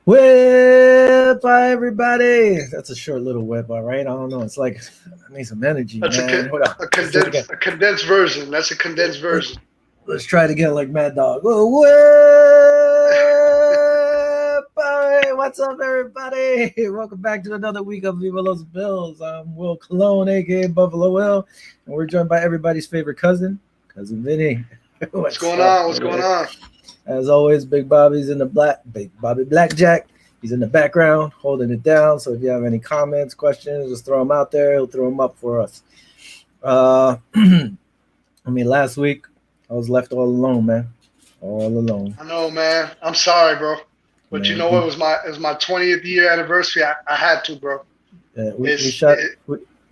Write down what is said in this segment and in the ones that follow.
Whip, hi everybody. That's a short little whip, all right. I don't know. It's like I need some energy, That's man. Hold on. a Let's do it again. condensed version. That's a condensed version. Let's try it again, like Mad Dog. Whoa, whip! All right, what's up, everybody? Welcome back to another week of Viva Los Bills. I'm Will Cologne, aka Buffalo Will, and we're joined by everybody's favorite cousin Vinny. What's going on? What's going on? As always, Big Bobby's in the Big Bobby Blackjack. He's in the background, holding it down. So if you have any comments, questions, just throw them out there. He'll throw them up for us. I mean, last week I was left all alone, man. All alone. I know, man. I'm sorry, bro. But you know what? It was my 20th year anniversary. I had to, bro. Yeah,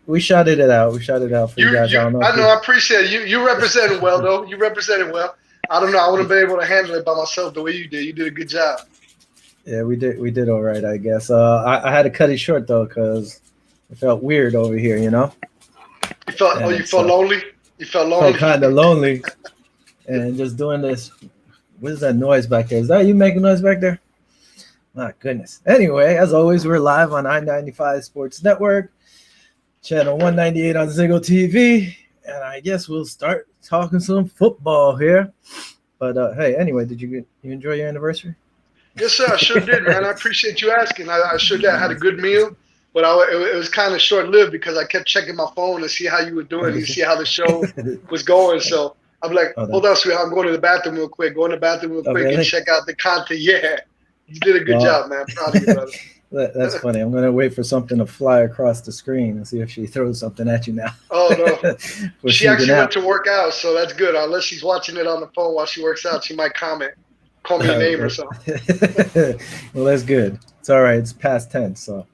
we shouted it out. We shouted it out for you guys. I appreciate it. You represented well, though. You represented well. I don't know. I wouldn't be able to handle it by myself the way you did. You did a good job. Yeah, we did all right, I guess. I had to cut it short though because it felt weird over here, you know. You felt lonely. You felt lonely. Felt kind of lonely, and just doing this. What is that noise back there? Is that you making noise back there? My goodness. Anyway, as always, we're live on I-95 Sports Network, channel 198 on Ziggo TV, and I guess we'll start talking some football here. But hey, anyway, did you enjoy your anniversary? Yes, sir. I sure did, man. I appreciate you asking. I sure did. I had a good meal, but it was kind of short-lived because I kept checking my phone to see how you were doing and see how the show was going. So I'm like, hold on, sweetheart. I'm going to the bathroom real quick. Go in the bathroom real quick really? And check out the content. Yeah. You did a good job, man. Proud of you, brother. That's funny. I'm going to wait for something to fly across the screen and see if she throws something at you now. Oh, no. She actually went to work out, so that's good. Unless she's watching it on the phone while she works out, she might comment. Call me a name or something. Well, that's good. It's all right. It's past tense. So,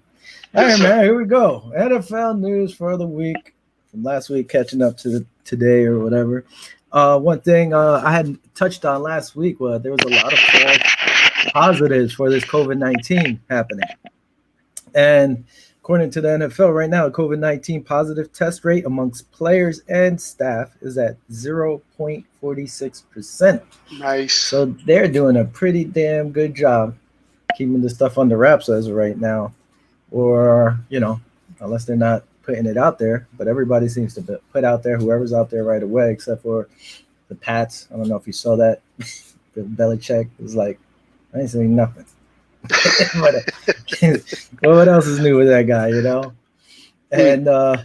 all right, man, here we go. NFL news for the week. From last week, catching up to today or whatever. One thing I hadn't touched on last week was there was a lot of false positives for this COVID-19 happening. And according to the NFL right now, the COVID-19 positive test rate amongst players and staff is at 0.46%. Nice. So they're doing a pretty damn good job keeping the stuff under wraps as of right now. Or, you know, unless they're not putting it out there. But everybody seems to put out there, whoever's out there right away, except for the Pats. I don't know if you saw that. The Belichick was like, I ain't saying nothing. But what else is new with that guy, you know? And I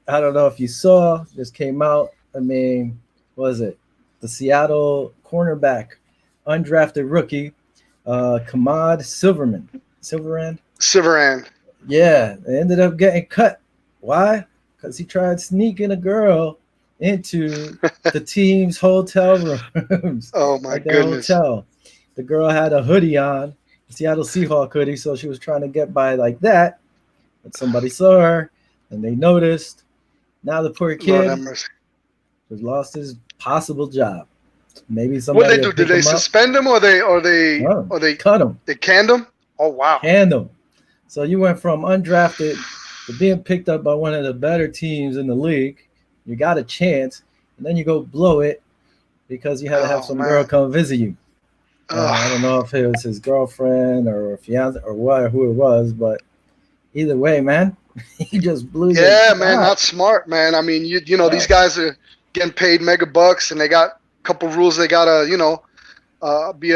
don't know if you saw, this came out. I mean, what was it? The Seattle cornerback, undrafted rookie, Kamad Silverand. Yeah, they ended up getting cut. Why? Because he tried sneaking a girl into the team's hotel rooms. Oh, my goodness. Hotel. The girl had a hoodie on, a Seattle Seahawks hoodie, so she was trying to get by like that. But somebody saw her, and they noticed. Now the poor kid has lost his possible job. Maybe somebody. What did they do? Did they suspend him, or they cut him? They canned him. Oh wow! Canned him. So you went from undrafted to being picked up by one of the better teams in the league. You got a chance, and then you go blow it because you had to have some girl come visit you. I don't know if it was his girlfriend or fiance or what, who it was, but either way, man, he just blew. Yeah, man, not smart, man. I mean, you know, these guys are getting paid mega bucks, and they got a couple rules they gotta, you know, be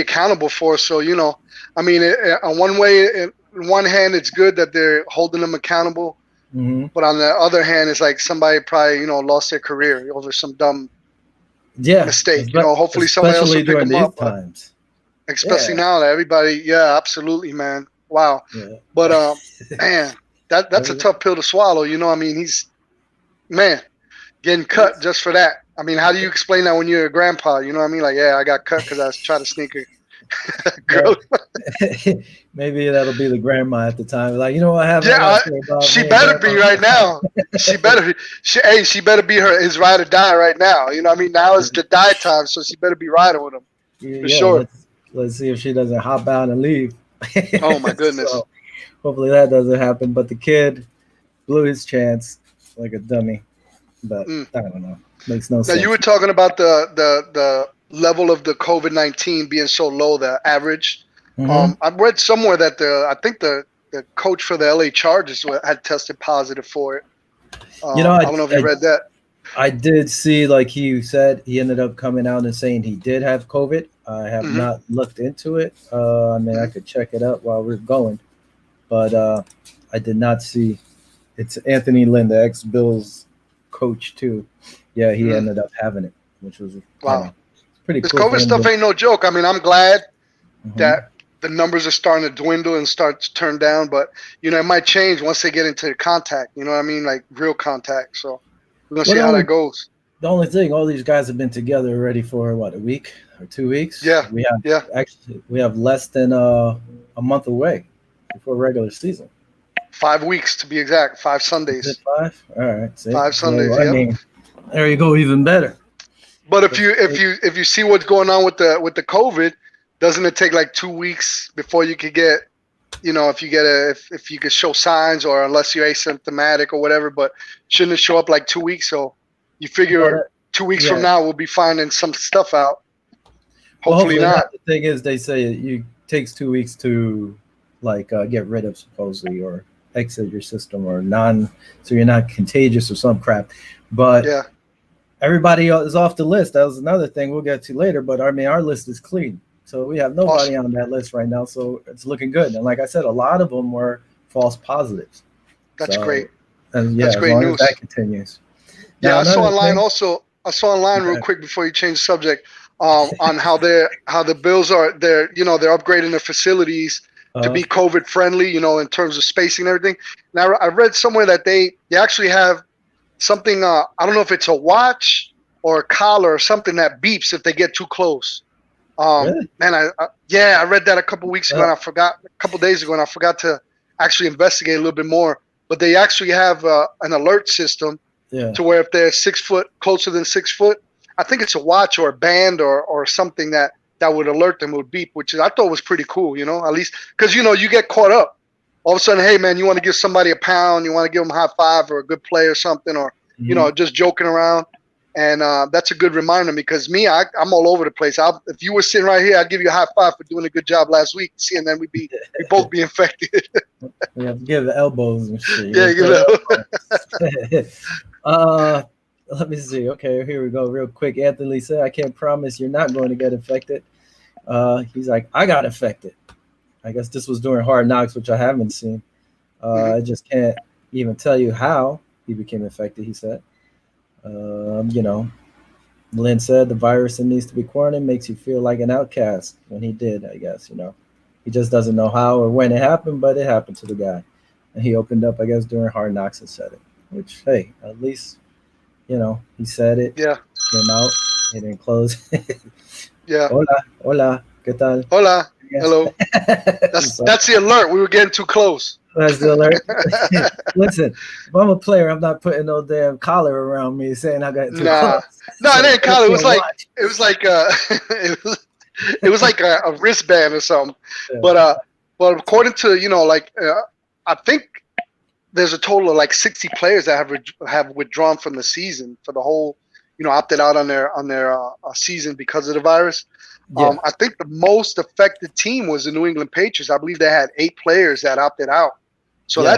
accountable for. So, you know, I mean, on one hand, it's good that they're holding them accountable, but on the other hand, it's like somebody probably, you know, lost their career over some dumb mistake. You know, hopefully somebody else will pick them up. Especially now that everybody, absolutely, man. Wow. Yeah. But man, that's a tough pill to swallow. You know, I mean, he's getting cut just for that. I mean, how do you explain that when you're a grandpa? You know what I mean? Like, yeah, I got cut because I was trying to sneak a girl. Maybe that'll be the grandma at the time. Like, you know what happened? Yeah, she better be right now. She better be his ride or die right now. You know what I mean? Now is the die time, so she better be riding with him. For sure. Let's see if she doesn't hop out and leave. Oh, my goodness. So, hopefully that doesn't happen. But the kid blew his chance like a dummy. But I don't know. Makes no Now you were sense. talking about the level of the COVID-19 being so low, the average. Hmm. I've read somewhere that I think the coach for the LA Chargers had tested positive for it. You know, I don't know if you read that. I did see, like he said, he ended up coming out and saying he did have COVID. I have Hmm. not looked into it. I mean, I Hmm. could check it up while we're going, but I did not see. It's Anthony Lynn, the ex Bills coach too. Yeah, he Hmm. ended up having it, which was Wow, pretty this cool for COVID him stuff to. ain't no joke. I mean, I'm glad Hmm. that the numbers are starting to dwindle and start to turn down, but it might change once they get into contact. You know what I mean? Like real contact. So we're gonna Well, see how that goes. the only thing, all these guys have been together already for what, a week or 2 weeks. Yeah, yeah. We have less than a month away before regular season. 5 weeks to be exact. Five Is it Sundays. 5? All right. See, 5 Sundays. so I Yep. mean, there you go, even better. But if you see what's going on with the COVID, doesn't it take like 2 weeks before you could get, if you get if you could show signs, or unless you're asymptomatic or whatever, but shouldn't it show up like 2 weeks? So you Well, figure 2 weeks from yeah. now we'll be finding some stuff out. Well, Hopefully hopefully not. not. The thing is, they say it takes 2 weeks to like get rid of supposedly or exit your system or non, so you're not contagious or some crap. But Yeah. everybody is off the list. That was another thing we'll get to later. But I mean, our list is clean, so we have nobody Awesome. on that list right now. So it's looking good. And like I said, a lot of them were false positives. That's great. So, and yeah, That's as great long as that news. continues. Yeah, Now I saw another online thing. also. I saw online real Okay. quick before you change the subject, on how the Bills they're upgrading their facilities to Uh, be COVID friendly. In terms of spacing and everything. Now I read somewhere that they actually have something. I don't know if it's a watch or a collar or something that beeps if they get too close. really? Man, yeah, I read that a couple weeks ago and Uh, I forgot a couple days ago and I forgot to actually investigate a little bit more. But they actually have an alert system yeah. to where if they're 6 foot closer than 6 foot, I think it's a watch or a band or something that would alert them, would beep, which I thought was pretty cool. At least because you get caught up. All of a sudden, hey man, you want to give somebody a pound, you want to give them a high five or a good play or something, or Mhm. just joking around. And that's a good reminder because I'm all over the place. If you were sitting right here, I'd give you a high five for doing a good job last week. See, and then we both be infected. We have to give elbows and shit. You Yeah, gotta throw elbows. uh, let me see. Okay, here we go. Real quick. Anthony said, "I can't promise you're not going to get infected." He's like, "I got infected." I guess this was during Hard Knocks, which I haven't seen. Mhm. I just can't even tell you how he became infected. He said, "You know." Lynn said the virus that needs to be quarantined makes you feel like an outcast. When he did, I guess, he just doesn't know how or when it happened, but it happened to the guy. And he opened up, I guess, during Hard Knocks and said it. Which, hey, at least, he said it, Yeah, came out, he didn't close. yeah. Hola, hola, ¿qué tal? Hola, Yes. hello. That's So that's the alert. We were getting too close. that's the alert. Listen, if I'm a player, I'm not putting no damn collar around me saying I got too Nah, close. no, it So ain't better collar. It be a was like watch. it was like it was like a wristband or something. Yeah. But according to I think there's a total of like 60 players that have withdrawn from the season for the whole, opted out on their season because of the virus. Yeah. I think the most affected team was the New England Patriots. I believe they had 8 players that opted out. So Yeah.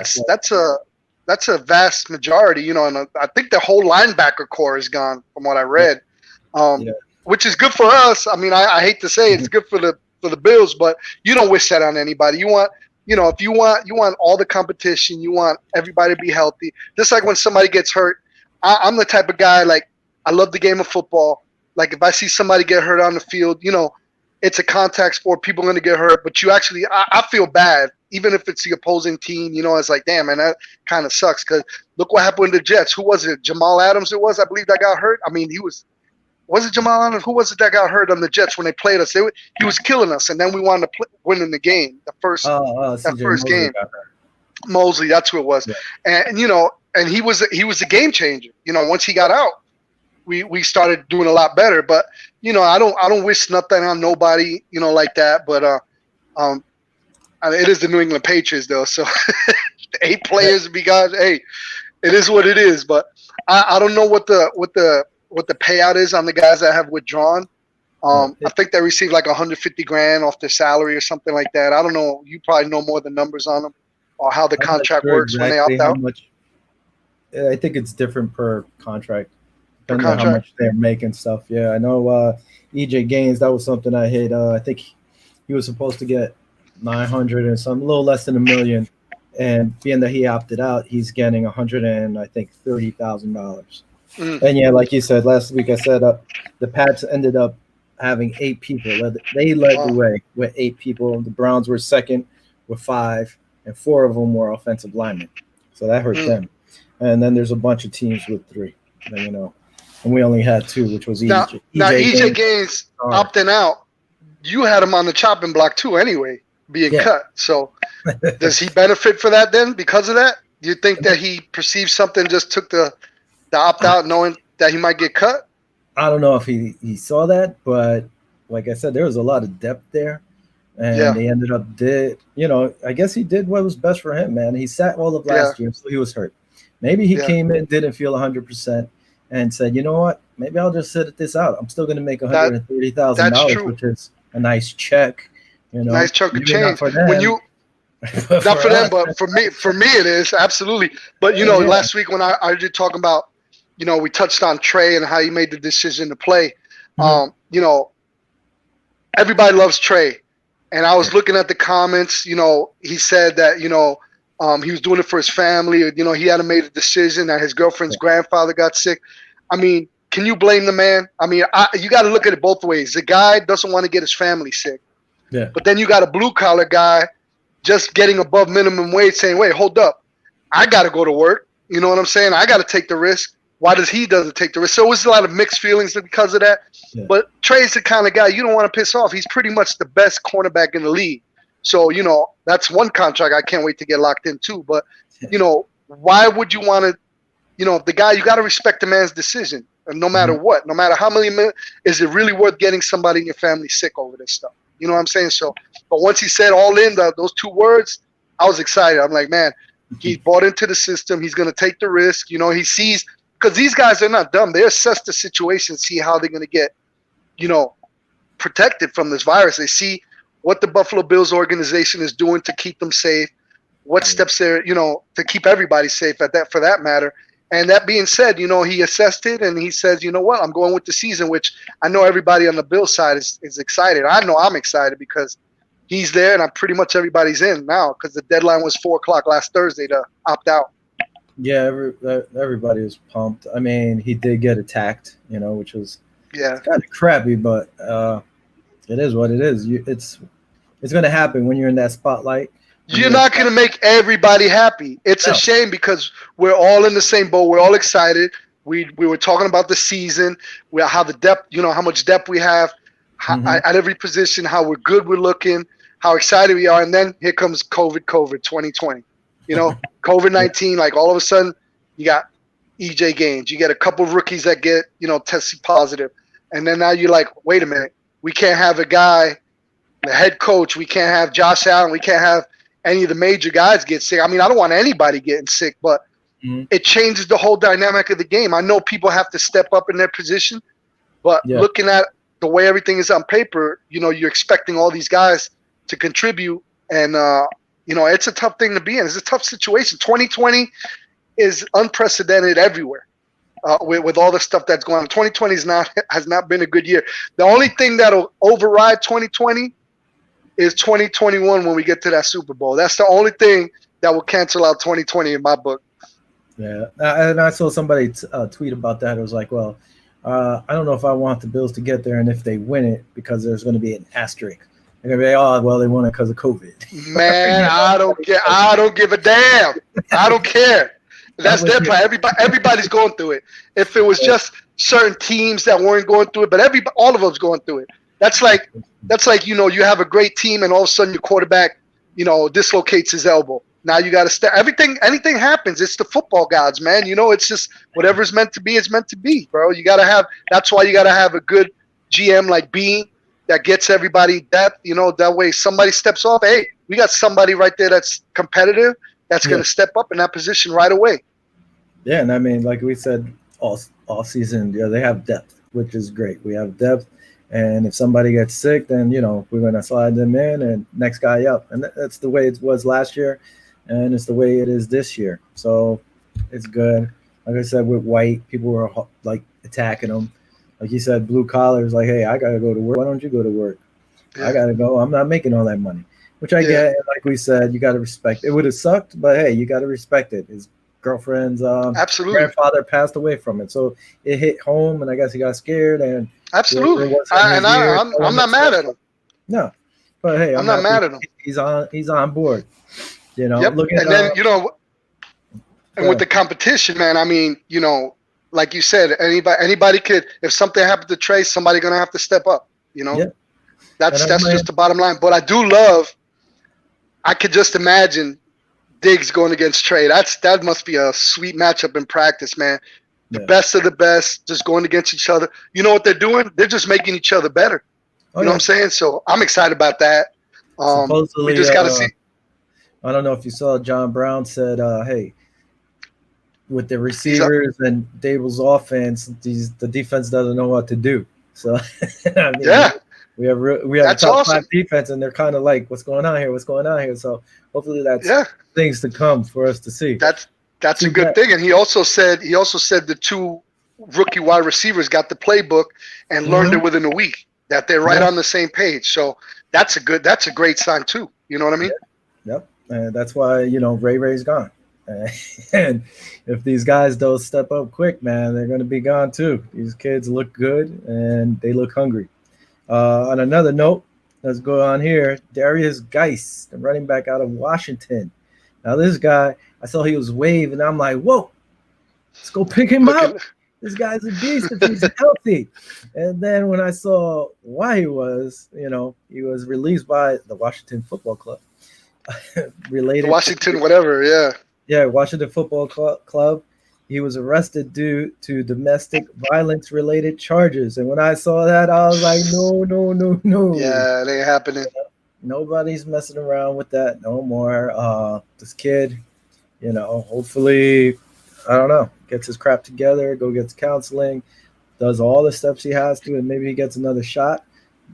that's a vast majority, and I think the whole linebacker core is gone from what I Yeah. read, um, Yeah. which is good for us. I mean, I hate to say it's good for the Bills, but you don't wish that on anybody. You want, if you want all the competition, you want everybody to be healthy. Just like when somebody gets hurt, I'm the type of guy, like, I love the game of football. Like if I see somebody get hurt on the field, it's a contact sport. People are going to get hurt, but I feel bad, even if it's the opposing team. It's like, damn, man, that kind of sucks. Because look what happened with the Jets. Who was it? Jamal Adams. It was, I believe, that got hurt. I mean, was it Jamal Adams? Who was it that got hurt on the Jets when they played us? He was killing us, and then we wanted to winning the game. That CJ first Mosley game, got hurt. Mosley. That's who it was, Yeah. and he was a game changer. Once he got out, we started doing a lot better. But I don't wish nothing on nobody, like that. But I mean, it is the New England Patriots though, so 8 players because hey, it is what it is. But I don't know what the what the payout is on the guys that have withdrawn. I think they receive like 150 grand off their salary or something like that. I don't know. You probably know more the numbers on them or how the contract works when they opt out. I think it's different per contract, depending on how contract? much they're making stuff. Yeah, I know EJ Gaines, that was something I hate. I think he was supposed to get 900 and some, a little less than $1 million. And being that he opted out, he's getting $130,000. And yeah, like you said last week, I said the Pats ended up having 8 people. They led the way with 8 people. The Browns were second with 5, and 4 of them were offensive linemen. So that hurt them. And then there's a bunch of teams with 3, you know, and we only had 2, which was EJ. Now EJ Gaines opting out. You had him on the chopping block too, anyway, being cut. So does he benefit for that then because of that? Do you think that he perceived something, just took the opt out, knowing that he might get cut? I don't know if he saw that, but like I said, there was a lot of depth there. And they ended up I guess he did what was best for him, man. He sat all of last year, so he was hurt. Maybe he came in, didn't feel 100%, and said, you know what? Maybe I'll just sit this out. I'm still going to make $130,000, which is a nice check. You know, nice chunk of change. When you not for them, but for me it is absolutely. But last week when I did talking about, we touched on Trey and how he made the decision to play. Everybody loves Trey, and I was looking at the comments. He said that he was doing it for his family. He hadn't made a decision that his girlfriend's grandfather got sick. I mean, can you blame the man? I mean, you got to look at it both ways. The guy doesn't want to get his family sick. Yeah. But then you got a blue collar guy just getting above minimum wage saying, wait, hold up. I got to go to work. You know what I'm saying? I got to take the risk. Why does he doesn't take the risk? So it was a lot of mixed feelings because of that. Yeah. But Trey's the kind of guy you don't want to piss off. He's pretty much the best cornerback in the league. So, that's one contract I can't wait to get locked into. But, why would you want to, the guy, you got to respect the man's decision. And no matter what, no matter how many minutes, is it really worth getting somebody in your family sick over this stuff? You know what I'm saying? So, but once he said all in, those 2 words, I was excited. I'm like, man, he's bought into the system. He's going to take the risk. He sees, because these guys are not dumb. They assess the situation, see how they're going to get, protected from this virus. They see what the Buffalo Bills organization is doing to keep them safe, what steps they're, to keep everybody safe for that matter. And that being said, he assessed it and he says, you know what, I'm going with the season, which I know everybody on the Bills side is excited. I know I'm excited because he's there and pretty much everybody's in now because the deadline was 4:00 last Thursday to opt out. Yeah, everybody was pumped. I mean, he did get attacked, which was kind of crappy, but it is what it is. It's going to happen when you're in that spotlight. You're not going to make everybody happy. It's a shame because we're all in the same boat. We're all excited. We were talking about the season, how the depth, how much depth we have at every position, how we're good we're looking, how excited we are. And then here comes COVID 2020. COVID-19, like all of a sudden you got EJ Gaines. You get a couple of rookies that get, tested positive. And then now you're like, wait a minute. We can't have a guy, the head coach. We can't have Josh Allen. We can't have any of the major guys get sick. I mean, I don't want anybody getting sick, but it changes the whole dynamic of the game. I know people have to step up in their position, but looking at the way everything is on paper, you're expecting all these guys to contribute. And, it's a tough thing to be in. It's a tough situation. 2020 is unprecedented everywhere with all the stuff that's going on. 2020 has not been a good year. The only thing that'll override 2020 is 2021 when we get to that Super Bowl. That's the only thing that will cancel out 2020 in my book. Yeah, and I saw somebody tweet about that. It was like, well, I don't know if I want the Bills to get there and if they win it because there's going to be an asterisk. They're going to be, oh, well, they won it because of COVID. Man, I don't give a damn. I don't care. That's their plan. Everybody's going through it. If it was just certain teams that weren't going through it, but all of them's going through it. That's like you have a great team and all of a sudden your quarterback, dislocates his elbow. Now you got to step. Anything happens. It's the football gods, man. It's just whatever's meant to be is meant to be, bro. That's why you got to have a good GM like Bean that gets everybody depth. That way somebody steps off. Hey, we got somebody right there that's competitive. That's going to step up in that position right away. Yeah, and I mean, like we said, all season. Yeah, they have depth, which is great. We have depth, and if somebody gets sick, then we're gonna slide them in and next guy up, and that's the way it was last year, and it's the way it is this year. So it's good. Like I said, with White, people were like attacking him. Like you said, blue collars, like, hey, I gotta go to work. Why don't you go to work? I Yeah. gotta go. I'm not making all that money, which I Yeah. get. And like we said, you gotta respect. It would have sucked, but hey, you gotta respect it. His girlfriend's Absolutely. grandfather passed away from it, so it hit home, and I guess he got scared, and whoever Absolutely. was in his ear I'm telling him not mad stuff. at him. No, but hey, I'm I'm not happy mad at him. he's on board. Yep. Look at And then and with uh, the competition, man, I mean, like you said, anybody could. If something happened to Trey, somebody gonna have to step up. yeah, and That's just the bottom line. But I do love. I could just imagine Diggs going against Trey. That must be a sweet matchup in practice, man. The yeah. best of the best, just going against each other. You know what they're doing? They're just making each other better. Oh You know what yeah. I'm saying? So I'm excited about that. We Supposedly, just got to see. I don't know if you saw John Brown said, "Hey, with the He's up. receivers and Dable's offense, the defense doesn't know what to do." So, I mean, Yeah, we have a that's top five awesome. defense, and they're kind of like, "What's going on here? What's going on here?" So, hopefully, that's Yeah, things to come for us to see. that's a Too good bad. thing. And he also said the two rookie wide receivers got the playbook and learned it Hmm. within a week. That they're right Yeah, on the same page. So that's a great sign too. You know what I yeah, mean? yep. And that's why Ray's gone. And if these guys don't step up quick, man, they're going to be gone too. These kids look good and they look hungry. On another note, let's go on here. Darius Geis, the running back out of Washington. Now, this guy, I saw he was waving. I'm like, whoa, let's go pick him Looking. up. This guy's a beast if he's healthy. And then when I saw why he was released by the Washington Football Club, The related to, Washington, whatever. Yeah. yeah, Washington Football Club. He was arrested due to domestic violence related charges. And when I saw that, I was like, no, no, no, no. Yeah, it ain't happening. Nobody's messing around with that no more. This kid, hopefully, I don't know, gets his crap together, go gets counseling, does all the steps he has to, and maybe he gets another shot.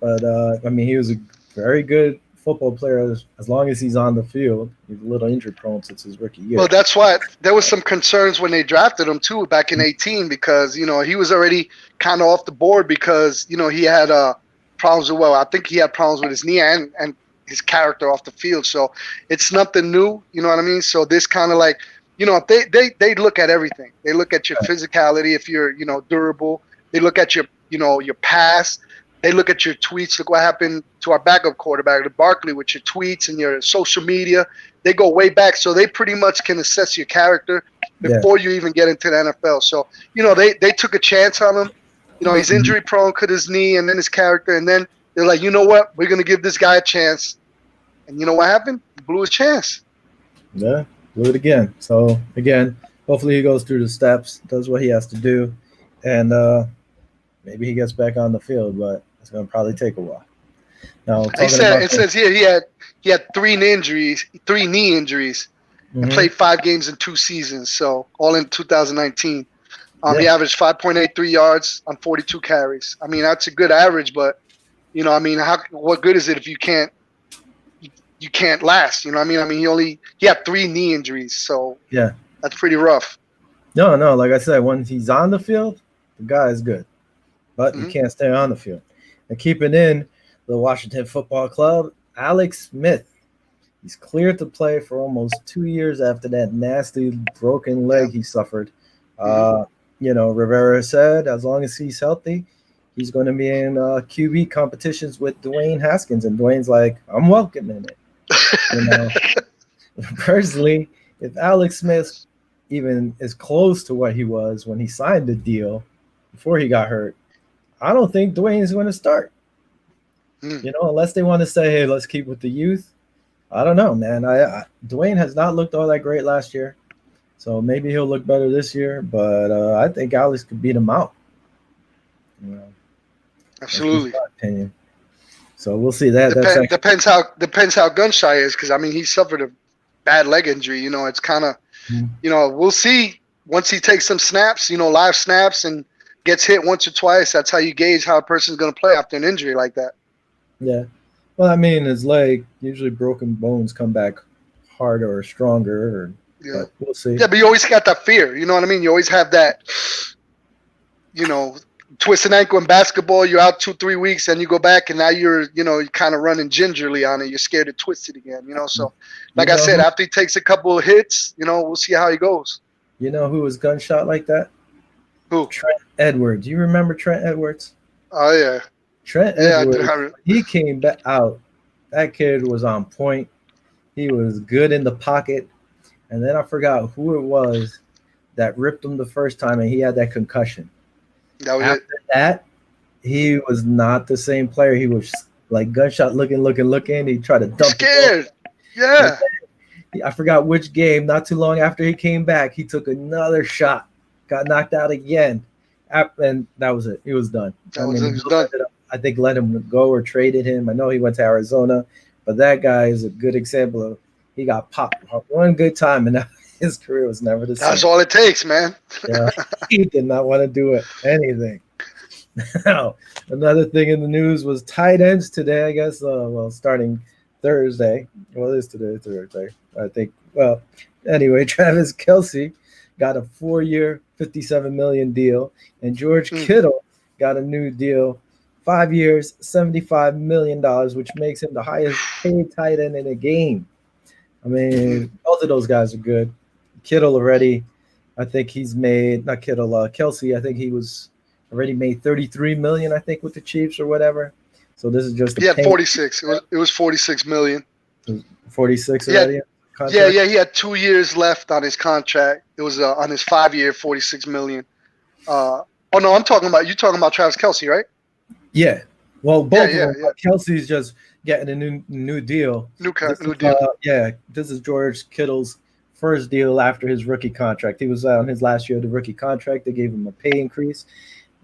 But I mean, he was a very good football player as long as he's on the field. He's a little injury prone since his rookie Well, year. that's why there was some concerns when they drafted him too back in 18 because he was already kind of off the board because he had problems with I think he had problems with his knee and his character off the field. So it's nothing new, you know what I mean? So this kind of like they look at everything. They look at your physicality if you're durable. They look at your past. They look at your tweets. Look what happened to our backup quarterback, Barkley, with your tweets and your social media. They go way back, so they pretty much can assess your character Yeah. before you even get into the NFL. So they took a chance on him. He's Mhm. injury prone, cut his knee, and then his character, and then they're like, you know what, we're gonna give this guy a chance. And you know what happened? He blew his chance. Yeah, do it again. So again, hopefully he goes through the steps, does what he has to do, and maybe he gets back on the field. But it's going to probably take a while. Now He talking said about it the says here he had three knee injuries, and hmm played 5 games in 2 seasons. So all in 2019. He yeah, averaged 5.83 yards on 42 carries. I mean, that's a good average, but I mean, what good is it if you can't last? You know what I mean? I mean, he had 3 knee injuries, so yeah, that's pretty rough. no, like I said, when he's on the field, the guy is good, but he Hmm. can't stay on the field. And keeping in the Washington Football Club, Alex Smith. He's cleared to play for almost 2 years after that nasty broken Yeah. leg he suffered. Hmm. Rivera said as long as he's healthy, he's going to be in QB competitions with Dwayne Haskins. And Dwayne's like, I'm welcoming it. You know, personally, if Alex Smith even is close to what he was when he signed the deal before he got hurt, I don't think Dwayne's going to start. Hmm. Unless they want to say, hey, let's keep with the youth. I don't know, man. Dwayne has not looked all that great last year, so maybe he'll look better this year. But I think Alex could beat him out. You know, that's just Absolutely. my opinion. So we'll see that. That's actually Depends how gun shy is because I mean he suffered a bad leg injury. It's kind of we'll see. once he takes some snaps, live snaps, and gets hit once or twice, that's how you gauge how a person's going to play after an injury like that. Yeah. Well, I mean, his leg, usually broken bones come back harder or stronger, Yeah. but we'll see. Yeah, but you always got that fear. You know what I mean? You always have that, twist an ankle in basketball, you're out 2-3 weeks, and you go back, and now you're kind of running gingerly on it. You're scared to twist it again, So, like I said, after he takes a couple of hits, we'll see how he goes. You know who was gunshot like that? Who? Trent Edwards. You remember Trent Edwards? Oh, yeah. Trent Edwards, he came back out. That kid was on point. He was good in the pocket. And then I forgot who it was that ripped him the first time, and he had that concussion. After that, he was not the same player. He was like gunshot looking. He tried to dump scared. Yeah. I forgot which game. Not too long after he came back, he took another shot, got knocked out again, and that was it. He was done. He was done. I think let him go or traded him. I know he went to Arizona, but that guy is a good example of he got popped one good time, and now his career was never the same. That's all it takes, man. Yeah, he did not want to do anything. Now, another thing in the news was tight ends today, I guess. Starting Thursday. Well, it is today, Thursday, I think. Well, anyway, Travis Kelce got a 4-year, $57 million deal, and George Kittle got a new deal, 5 years, $75 million, which makes him the highest paid tight end in a game. I mean, both of those guys are good. Kittle already, I think he's made, not Kittle, Kelce, I think he was already made $33 million, I think, with the Chiefs or whatever. So this is just 46. It was $46 million. 46 already? Yeah, he had 2 years left on his contract. It was on his 5-year, $46 million. No, you're talking about Travis Kelce, right? Yeah. Well, both of them. Kelce's just getting a new deal. New deal. This is George Kittle's first deal after his rookie contract. He was on his last year of the rookie contract. They gave him a pay increase,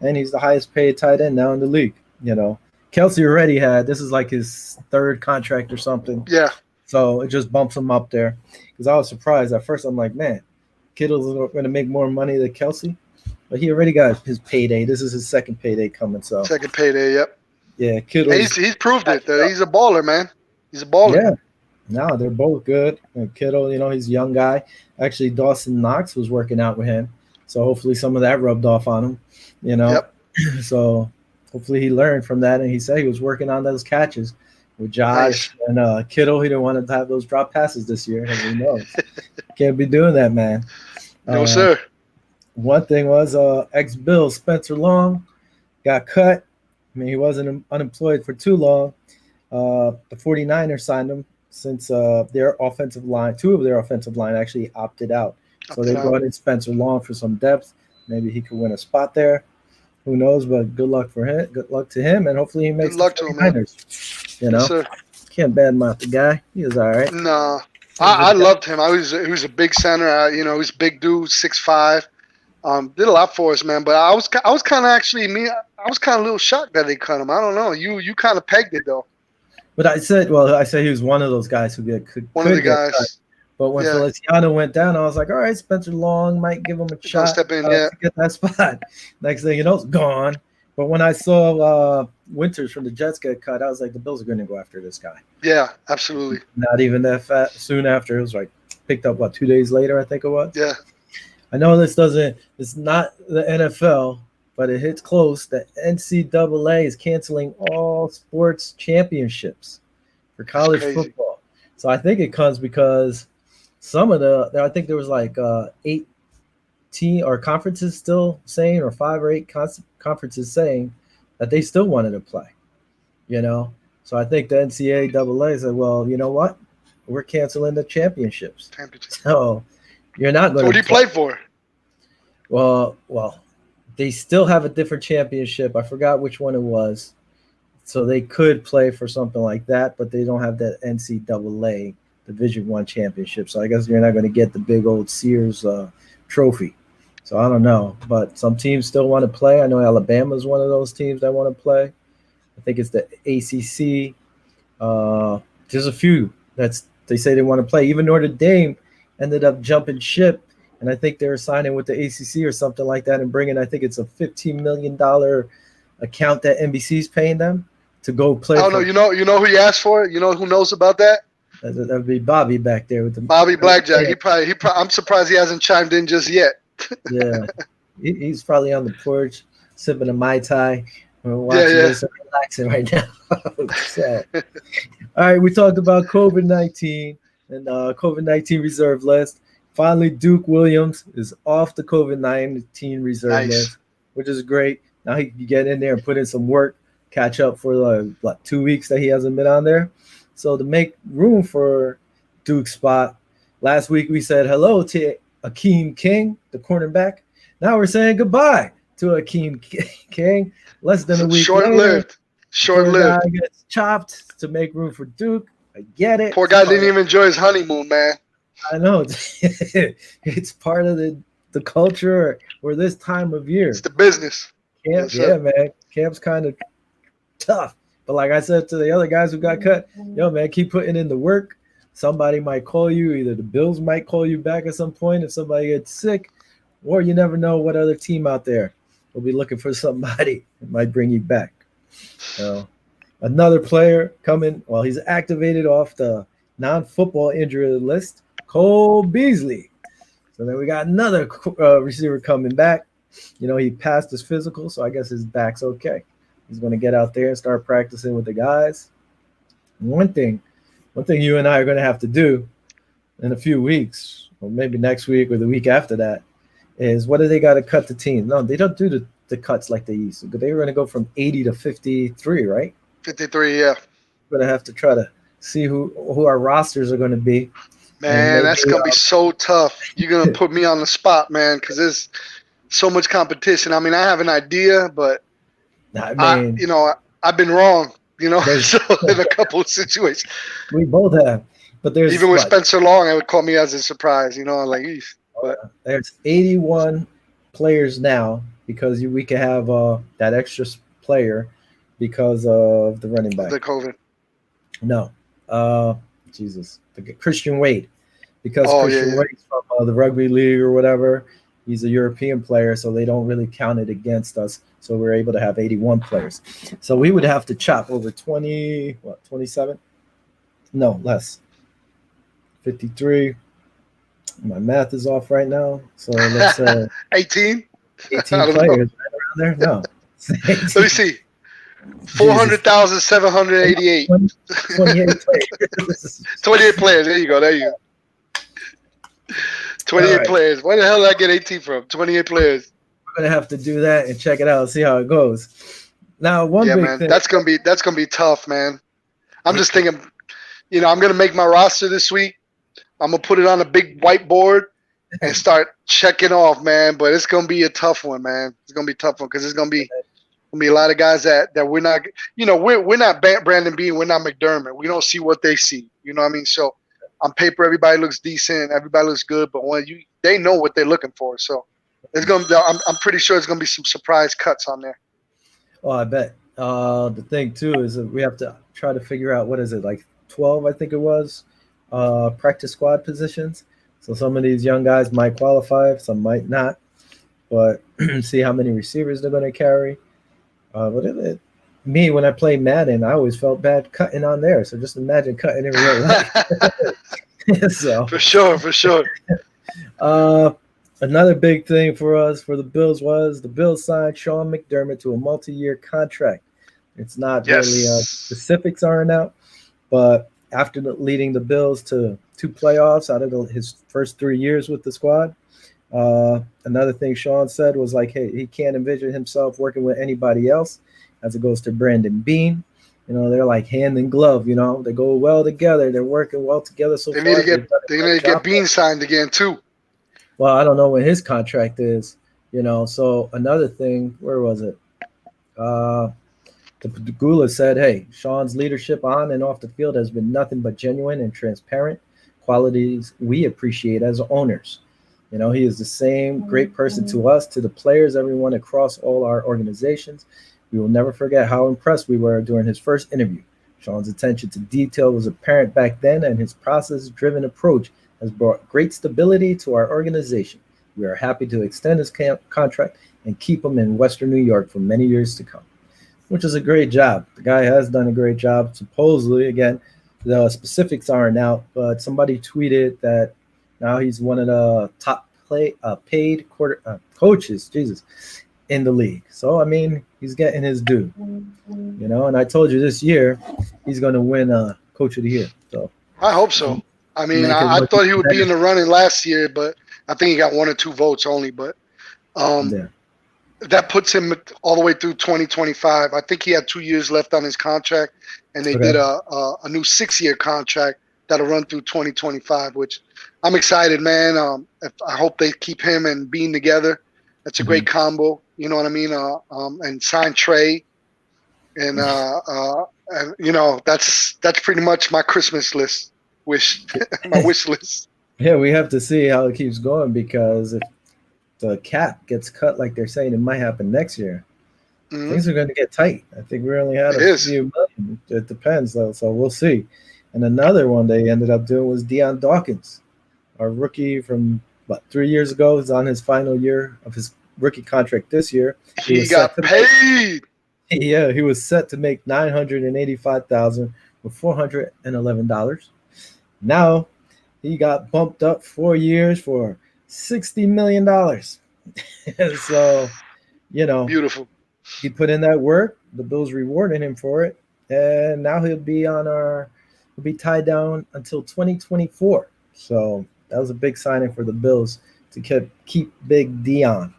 and he's the highest paid tight end now in the league. Kelce already this is like his third contract or something. Yeah. So it just bumps him up there. Because I was surprised. At first, I'm like, man, Kittle's going to make more money than Kelce. But he already got his payday. This is his second payday coming. So second payday, yep. Yeah, Kittle. He's proved it. He's a baller, man. He's a baller. Yeah. No, they're both good. And Kittle, he's a young guy. Actually, Dawson Knox was working out with him. So hopefully some of that rubbed off on him, Yep. So hopefully he learned from that. And he said he was working on those catches with Josh and Kittle. He didn't want to have those drop passes this year, as we know. Can't be doing that, man. No, sir. One thing was ex-Bill Spencer Long got cut. I mean, he wasn't unemployed for too long. The 49ers signed him since their offensive line, two of their offensive line actually opted out. So they brought in Spencer Long for some depth. Maybe he could win a spot there. Who knows? But good luck for him. Good luck to him, and hopefully he makes the 49ers. Yes, Can't badmouth the guy. He was all right. No, I loved him. He was a big center. He was a big dude, 6'5". Did a lot for us, man. But I was kind of I was kind of a little shocked that they cut him. I don't know. You kind of pegged it though. But I said he was one of those guys who could one of the guys. Cut. But when Feliciano went down, I was like, all right, Spencer Long might give him a shot step in, to get that spot. Next thing you know, it's gone. But when I saw Winters from the Jets get cut, I was like, the Bills are going to go after this guy. Yeah, absolutely. Not even that soon after. It was like picked up, 2 days later, I think it was? Yeah. I know it's not the NFL, but it hits close. The NCAA is canceling all sports championships for college football. So I think it comes because some of I think there was 8 team or conferences still saying, or 5 or 8 conferences saying that they still wanted to play, So I think the NCAA said, well, you know what? We're canceling the championships. So you're not going to. What do you play for? Well, they still have a different championship. I forgot which one it was. So they could play for something like that, but they don't have that NCAA Division I championship. So I guess you're not going to get the big old Sears trophy. So I don't know. But some teams still want to play. I know Alabama is one of those teams that want to play. I think it's the ACC. There's a few they say they want to play. Even Notre Dame ended up jumping ship and I think they're signing with the ACC or something like that, and bringing. I think it's a $15 million account that NBC's paying them to go play I don't know. for. You know who he asked for? You know who knows about that? That'd be Bobby back there with the Bobby Blackjack. Yeah, He probably. I'm surprised he hasn't chimed in just yet. yeah. He's probably on the porch sipping a Mai Tai or Yeah, watching yeah. this and relaxing right now. Sad. All right, we talked about COVID-19 and COVID-19 reserve list. Finally, Duke Williams is off the COVID-19 reserve Nice. list, which is great. Now he can get in there and put in some work, catch up for like 2 weeks that he hasn't been on there. So to make room for Duke's spot, last week we said hello to Akeem King, the cornerback. Now we're saying goodbye to Akeem King. Less than a week later, Short-lived. poor guy Short-lived. gets chopped to make room for Duke. I get it. Poor guy didn't even enjoy his honeymoon, man. I know. It's part of the culture or this time of year. It's the business. Camp, Yes, yeah, sir. man. Camp's kind of tough. But like I said to the other guys who got cut, yo, man, keep putting in the work. Somebody might call you. Either the Bills might call you back at some point if somebody gets sick, or you never know what other team out there will be looking for somebody that might bring you back. So another player coming, well, he's activated off the non-football injury list, Cole Beasley. So then we got another receiver coming back. You know, he passed his physical, so I guess his back's okay. He's going to get out there and start practicing with the guys. One thing you and I are going to have to do in a few weeks, or maybe next week or the week after that, is what do they got to cut the team? No, they don't do the cuts like they used to. They were going to go from 80 to 53, right? 53, yeah. We're going to have to try to see who our rosters are going to be. Man, that's going to be so tough. You're going to put me on the spot, man, because there's so much competition. I mean, I have an idea, but I've been wrong, so in a couple of situations. We both have. But there's even with Spencer Long, it would call me as a surprise, like but there's 81 players now because we can have that extra player because of the running back. The COVID. No. Jesus. Christian Wade. Because Christian Wade's from the rugby league or whatever. He's a European player, so they don't really count it against us. So we're able to have 81 players. So we would have to chop over 27? No, less. 53. My math is off right now. So let's say 18? 18 players right around there? No. Let me see. 400,788. 28 players. 28 players. There you go. 28 players. Where the hell did I get 18 from? 28 players. We're gonna have to do that and check it out and see how it goes. Now, big thing. That's gonna be tough, man. I'm just thinking, I'm gonna make my roster this week. I'm gonna put it on a big whiteboard and start checking off, man. But it's gonna be a tough one, man. It's gonna be a tough one because it's gonna be a lot of guys that we're not. We're not Brandon Bean. We're not McDermott. We don't see what they see. You know what I mean? So on paper, everybody looks decent. Everybody looks good. But when they know what they're looking for. So it's gonna. I'm pretty sure it's gonna be some surprise cuts on there. Oh, I bet. The thing too is that we have to try to figure out what is it like 12, I think it was. Practice squad positions. So some of these young guys might qualify, some might not, but see how many receivers they're going to carry. Me, when I play Madden, I always felt bad cutting on there. So just imagine cutting in real life. So for sure. Another big thing for us, for the Bills, was the Bills signed Sean McDermott to a multi-year contract. It's not really specifics aren't out, but after leading the Bills to 2 playoffs out of his first 3 years with the squad, another thing Sean said was like, hey, he can't envision himself working with anybody else as it goes to Brandon Bean. They're like hand in glove, they go well together. They're working well together so far. They need to get Bean signed again too. Well, I don't know when his contract is, So another thing, where was it? The Pagula said, hey, Sean's leadership on and off the field has been nothing but genuine and transparent, qualities we appreciate as owners. He is the same great person to us, to the players, everyone across all our organizations. We will never forget how impressed we were during his first interview. Sean's attention to detail was apparent back then, and his process-driven approach has brought great stability to our organization. We are happy to extend his contract and keep him in Western New York for many years to come," which is a great job. The guy has done a great job. Supposedly, again, the specifics aren't out, but somebody tweeted that now he's one of the top paid coaches, Jesus, in the league. So I mean, he's getting his due, And I told you this year he's going to win Coach of the Year. So I hope so. I mean, make it I look thought he would be better. in the running last year, but I think he got 1 or 2 votes only. But Yeah. that puts him all the way through 2025. I think he had 2 years left on his contract, and they did a new 6-year contract that'll run through 2025, which I'm excited, man. I hope they keep him and Bean together. That's a great combo. You know what I mean? And sign Trey, and that's pretty much my Christmas list my wish list. Yeah, we have to see how it keeps going, because if the cap gets cut like they're saying it might happen next year, things are going to get tight. I think we only had a few million. It depends, though, so we'll see. And another one they ended up doing was Deion Dawkins, our rookie from 3 years ago. Is on his final year of his rookie contract this year. He got paid. He was set to make $985,000 with $411. Now he got bumped up 4 years for $60 million. So, beautiful. He put in that work. The Bills rewarded him for it, and now he'll be tied down until 2024. So that was a big signing for the Bills to keep Big Deion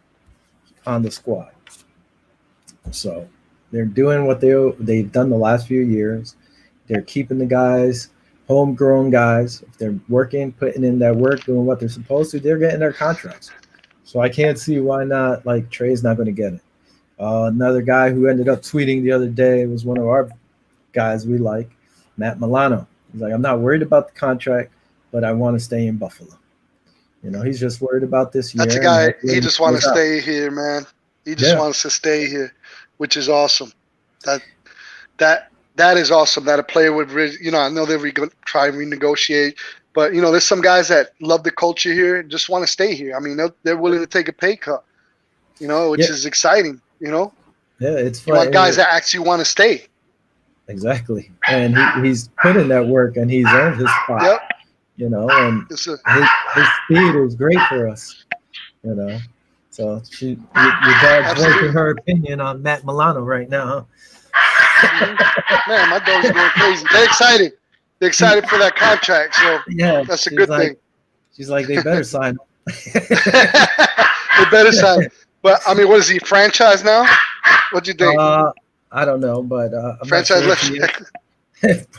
on the squad. So they're doing what they've done the last few years. They're keeping the guys, homegrown guys. If they're working, putting in that work, doing what they're supposed to, they're getting their contracts. So I can't see why not. Like, Trey's not going to get it. Another guy who ended up tweeting the other day was one of our guys we like, Matt Milano. He's like, "I'm not worried about the contract, but I want to stay in Buffalo." He's just worried about this year. That's a guy. He just wants to stay here, man. He just wants to stay here, which is awesome. That is awesome. That a player would, I know they're try and renegotiate, but there's some guys that love the culture here and just want to stay here. I mean, they're willing to take a pay cut, which is exciting. Yeah, it's fun. You want guys that actually want to stay. Exactly, and he's put in that work, and he's earned his spot. Yep. And his speed is great for us. So your dad's voicing her opinion on Matt Milano right now. Man, my dog's going crazy. They're excited. They're excited for that contract. So yeah, that's a good thing. She's like, they better sign him. They better sign him. But I mean, what is he, franchise now? What do you think? I don't know, but franchise left.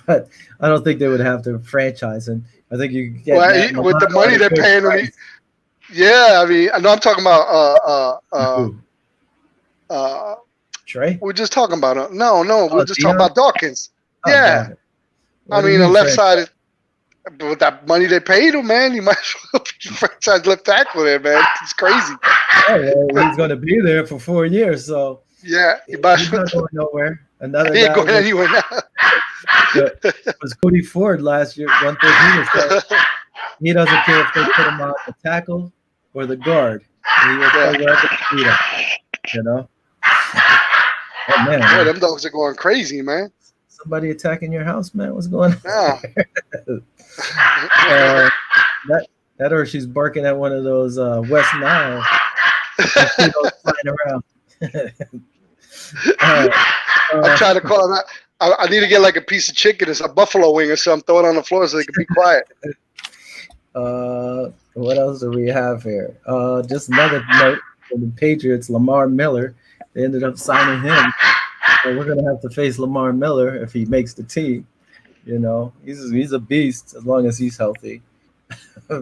But I don't think they would have to franchise him. I think you could get with the money they're paying him. Yeah, I mean, I know I'm talking about Trey. We're just talking about we're just talking about Dawkins. Yeah, I mean, the left side. But with that money they paid him, man, you might as well be franchise left tackle there, man. It's crazy. Oh, well, he's going to be there for 4 years, so yeah, he's not going nowhere. Another he ain't going anywhere now. Was Cody Ford last year. One thing he doesn't care if they put him on the tackle or the guard. He will play wherever they need him. Oh man, boy, them dogs are going crazy, man. Somebody attacking your house, man. What's going on? Yeah. That or she's barking at one of those West Nile mosquitoes flying around. I'm trying to call him out. I need to get like a piece of chicken or some buffalo wing or something, throw it on the floor so they can be quiet. What else do we have here? Just another note from the Patriots, Lamar Miller. They ended up signing him. So we're gonna have to face Lamar Miller if he makes the team. He's a beast as long as he's healthy.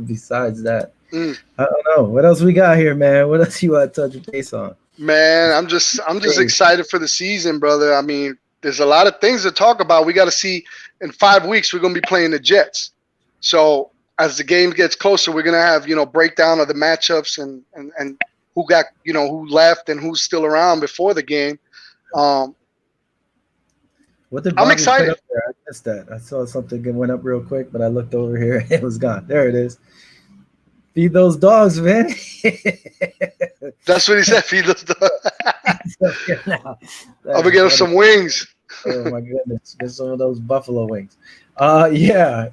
Besides that, I don't know what else we got here, man. What else you want to touch base on? Man, I'm just excited for the season, brother. I mean, there's a lot of things to talk about. We got to see in 5 weeks we're gonna be playing the Jets. So as the game gets closer, we're gonna have breakdown of the matchups and who got who left and who's still around before the game. What did Bobby I'm excited. Put up there? I missed that. I saw something that went up real quick, but I looked over here. It was gone. There it is. Feed those dogs, man. That's what he said. Feed those dogs. Now, I'm gonna get him some wings. Oh my goodness, get some of those buffalo wings. Yeah.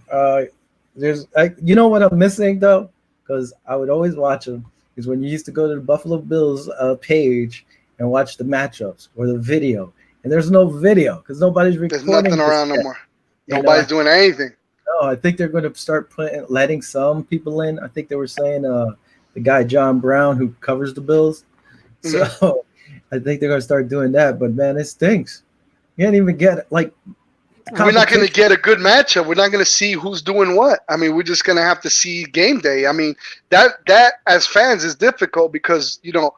There's, you know what I'm missing though, because I would always watch them. Is when you used to go to the Buffalo Bills page and watch the matchups or the video, and there's no video because nobody's There's recording nothing this around no yet. more. And Nobody's doing anything. no, I think they're going to start letting some people in. I think they were saying the guy John Brown who covers the Bills. So I think they're going to start doing that. But man, it stinks. You can't even get like. We're not going to get a good matchup. We're not going to see who's doing what. I mean, we're just going to have to see game day. I mean, that as fans is difficult because, you know,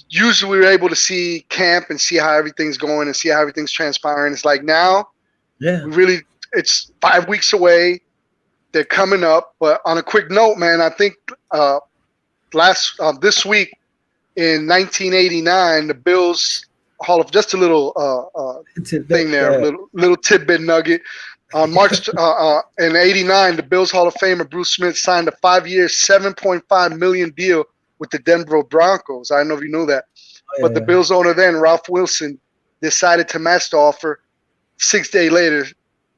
usually we're able to see camp and see how everything's going and see how everything's transpiring. It's like now, Yeah, it's 5 weeks away. They're coming up. But on a quick note, man, I think this week in 1989, the Bills just a little thing there, little tidbit nugget. On March in '89, the Bills Hall of Famer Bruce Smith signed a 5-year, $7.5 million deal with the Denver Broncos. I don't know if you knew that, but the Bills owner then, Ralph Wilson, decided to match the offer 6 days later,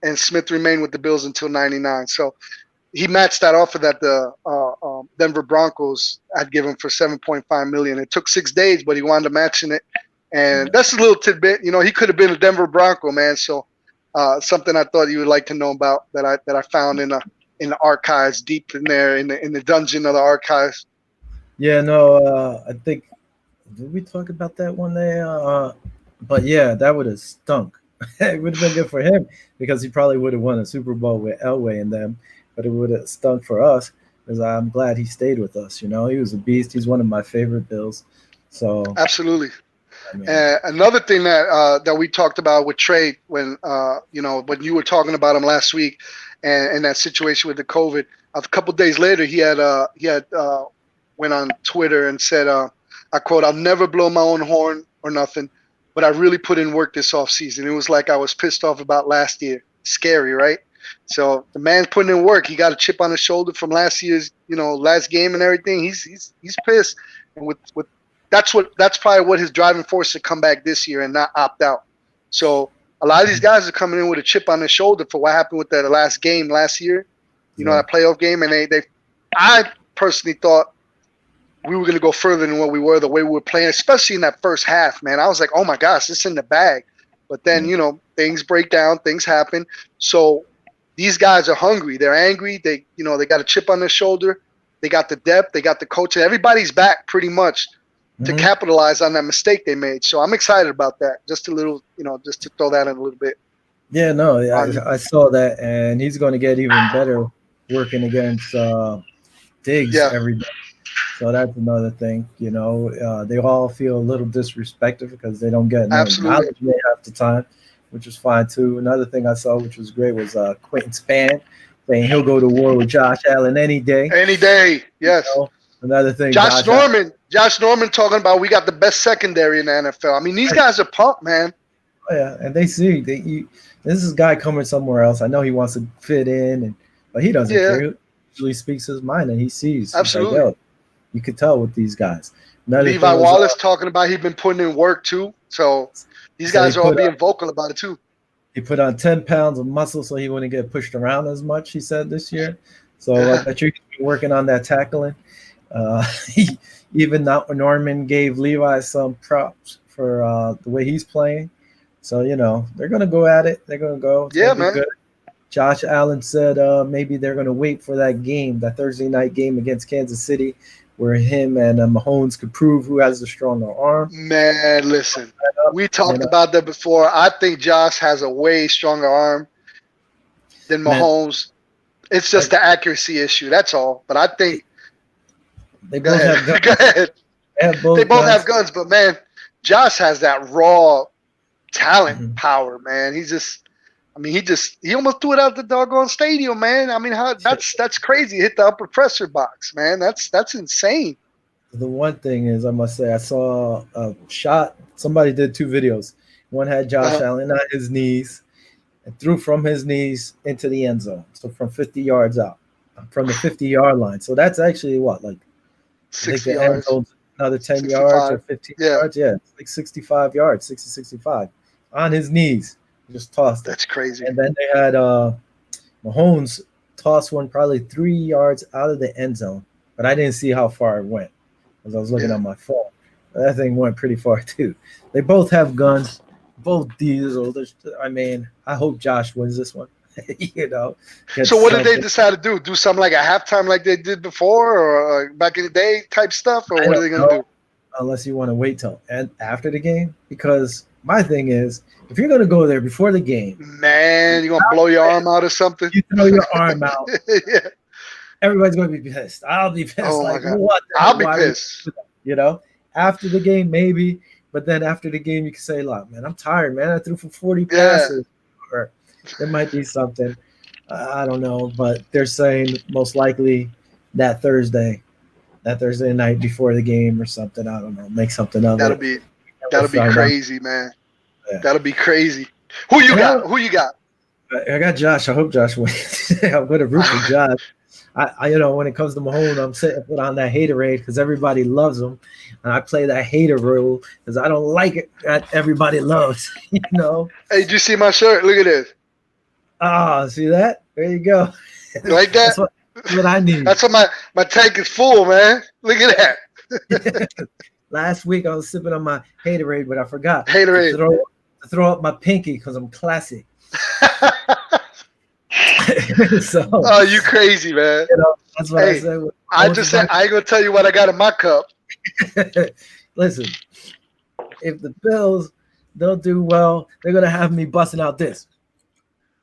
and Smith remained with the Bills until '99. So he matched that offer that the Denver Broncos had given for $7.5 million. It took 6 days, but he wound up matching it. And that's a little tidbit. You know, he could have been a Denver Bronco, man. So something I thought you would like to know about that I found in the archives, deep in there in the dungeon of the archives. Yeah, no, I think did we talk about that one day? But yeah, that would have stunk. It would have been good for him because he probably would have won a Super Bowl with Elway and them, but it would have stunk for us because I'm glad he stayed with us. You know, he was a beast. He's one of my favorite Bills. So absolutely. I mean, another thing that we talked about with Trey when when you were talking about him last week and that situation with the COVID, a couple of days later he had went on Twitter and said, I quote, "I'll never blow my own horn or nothing, but I really put in work this offseason. It was like I was pissed off about last year. Scary, right?" So the man's putting in work. He got a chip on his shoulder from last year's, last game and everything. He's pissed, and with that's probably what his driving force to come back this year and not opt out. So a lot of these guys are coming in with a chip on their shoulder for what happened with that last game last year, that playoff game, and I personally thought we were going to go further than what we were, the way we were playing, especially in that first half, man. I was like, oh my gosh, it's in the bag. But then, things break down, things happen. So these guys are hungry. They're angry. They got a chip on their shoulder. They got the depth. They got the coaching. Everybody's back pretty much to capitalize on that mistake they made. So I'm excited about that. Just a little, just to throw that in a little bit. Yeah, no, I saw that, and he's going to get even better working against Diggs every day. So that's another thing. They all feel a little disrespected because they don't get acknowledgement half the time, which is fine too. Another thing I saw, which was great, was Quentin Spann saying he'll go to war with Josh Allen any day. Any day, yes. Another thing, Josh Norman talking about we got the best secondary in the NFL. I mean, these guys are pumped, man. Oh, yeah, and they see this is a guy coming somewhere else. I know he wants to fit in, but he doesn't care. He usually speaks his mind, and he sees. Absolutely. Like, you could tell with these guys. Levi Wallace talking about he's been putting in work too. So these guys are all being vocal about it too. He put on 10 pounds of muscle so he wouldn't get pushed around as much, he said this year. So I bet you're working on that tackling. Even Norman gave Levi some props for the way he's playing. So, they're going to go at it. They're going to go. It's man. Good. Josh Allen said maybe they're going to wait for that game, that Thursday night game against Kansas City, where him and Mahomes could prove who has the stronger arm. Man, listen, we talked about that before. I think Josh has a way stronger arm than Mahomes. It's just the accuracy issue. That's all. But I think they both have guns. Go ahead. They both have guns, but man, Josh has that raw talent power, man. He almost threw it out the doggone stadium, man. I mean, that's crazy. Hit the upper pressure box, man. That's insane. The one thing is, I must say, I saw a shot. Somebody did 2 videos. One had Josh Allen on his knees and threw from his knees into the end zone. So from 50 yards out. from the 50-yard line. So that's actually what, like, I think 60 the end yards, zone's another 10 yards or 65. 15 Yeah, yards. Yeah, it's like 65 yards, 60, 65 on his knees. Just tossed it. that's crazy. And then they had Mahomes toss one probably 3 yards out of the end zone, but I didn't see how far it went because I was looking Yeah. on my phone. That thing went pretty far too. They both have guns, both diesel. I mean, I hope Josh wins this one. you know, So gets what did they something. decide to do? Do something like a halftime like they did before, or back in the day type stuff, or I what are don't they gonna know do? unless you want to wait till and after the game because my thing is if you're gonna go there before the game, Man, you gonna blow your arm out or something? you throw your arm out. Yeah. Everybody's gonna be pissed. I'll be pissed. Oh my Like god, what the I'll heck? be Why would you pissed. do that? You know? After the game, maybe, but then after the game, you can say, "Look, man, I'm tired, man. I threw for 40 Yeah. passes." Or there might be something. I don't know, but they're saying most likely that Thursday night before the game or something. I don't know. Make something of That'll it. be And we'll that'll be find out. crazy, man. Yeah. That'll be crazy. Who you And got? Who you got? I got Josh. I hope Josh wins. I'm going to root for Josh. You know, when it comes to Mahomes, I'm sitting put on that haterade because everybody loves him, and I play that hater rule because I don't like it that everybody loves. You know. Hey, did you see my shirt? Look at this. Ah, see that? There you go. You like that? That's what I need. That's what my tank is full, man. Look at that. Last week I was sipping on my haterade, but I forgot Haterade. to throw up my pinky because I'm classy. So, Oh, you crazy, man. you know, that's what I Hey, said. I just said I ain't gonna tell you what I got in my cup. Listen, if the Bills don't do well, they're gonna have me busting out this.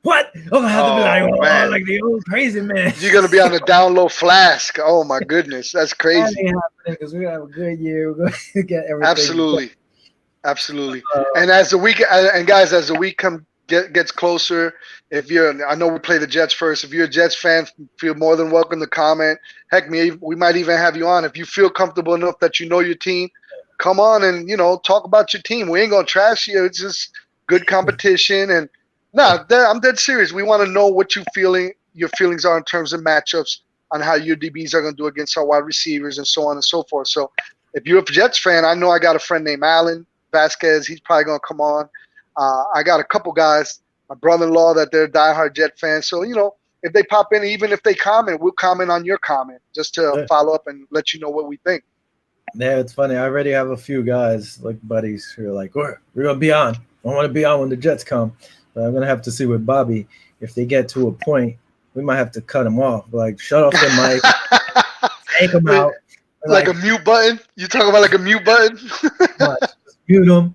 What? I'm gonna have to be like, Oh oh, man, like the old crazy man. you're gonna be on the down low flask. Oh my goodness, that's That crazy. ain't happening because we're gonna have a good year. We're gonna get everything. Absolutely, absolutely. And as the week and guys, as the week gets closer, if you're, I know we play the Jets first. If you're a Jets fan, feel more than welcome to comment. Heck, we might even have you on if you feel comfortable enough that you know your team. Come on and talk about your team. We ain't gonna trash you. It's just good competition and. No, I'm dead serious. We want to know what your feelings are in terms of matchups on how your DBs are going to do against our wide receivers and so on and so forth. So if you're a Jets fan, I know I got a friend named Alan Vasquez. He's probably going to come on. I got a couple guys, my brother-in-law, that they're diehard Jet fans. So, if they pop in, even if they comment, we'll comment on your comment just to follow up and let you know what we think. Yeah, it's funny. I already have a few guys, like buddies, who are like, we're going to be on. I want to be on when the Jets come. But I'm gonna have to see with Bobby if they get to a point, we might have to cut them off. Like, shut off the mic, take them out, like a mute button. You talking about like a mute button? just mute them,